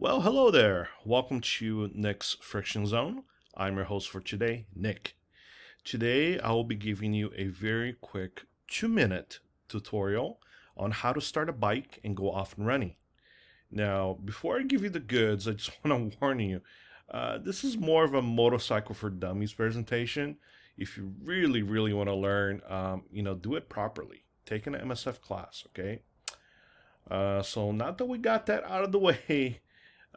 Well, hello there. Welcome to Nick's Friction Zone. I'm your host for today, Nick. Today, I will be giving you a very quick 2-minute tutorial on how to start a bike and go off and running. Now, before I give you the goods, I just want to warn you, this is more of a motorcycle for dummies presentation. If you really want to learn, do it properly. Take an MSF class, okay? So now that we got that out of the way,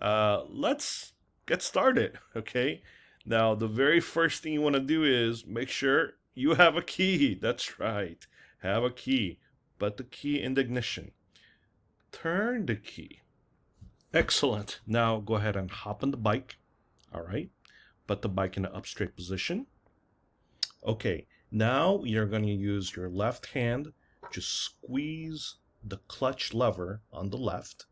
let's get started, okay? Now, the very first thing you want to do is make sure you have a key. That's right, have a key. Put the key in the ignition. Turn the key. Excellent. Now go ahead and hop on the bike. All right. Put the bike in an up straight position. Okay. Now you're going to use your left hand to squeeze the clutch lever on the left.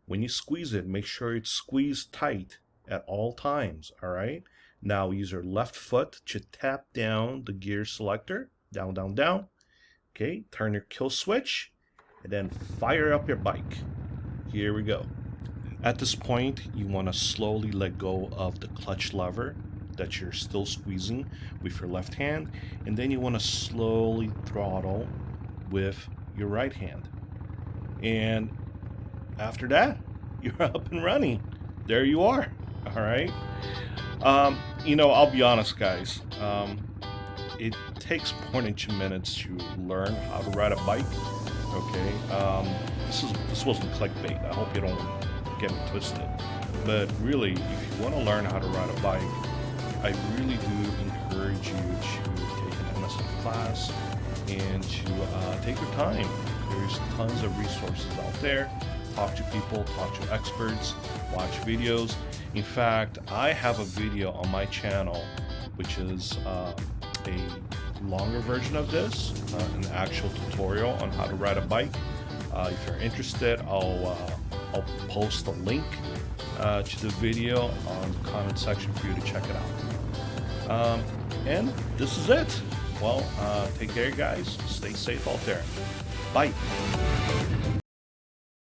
When you squeeze it, make sure it's squeezed tight at all times, all right? Now use your left foot to tap down the gear selector, down, down, down. Okay, turn your kill switch, and then fire up your bike. Here we go. At this point, you want to slowly let go of the clutch lever that you're still squeezing with your left hand, and then you want to slowly throttle with your right hand. And after that, you're up and running. There you are. All right. I'll be honest, guys. It takes more than 2 minutes to learn how to ride a bike. Okay. This wasn't clickbait. I hope you don't get me twisted. But really, if you want to learn how to ride a bike, I really do encourage you to take an MSF class and to take your time. There's tons of resources out there. Talk to people, talk to experts, watch videos. In fact, I have a video on my channel which is a longer version of this, an actual tutorial on how to ride a bike. If you're interested, I'll post a link to the video on the comment section for you to check it out. And this is it. Well, take care, guys. Stay safe out there. Bye.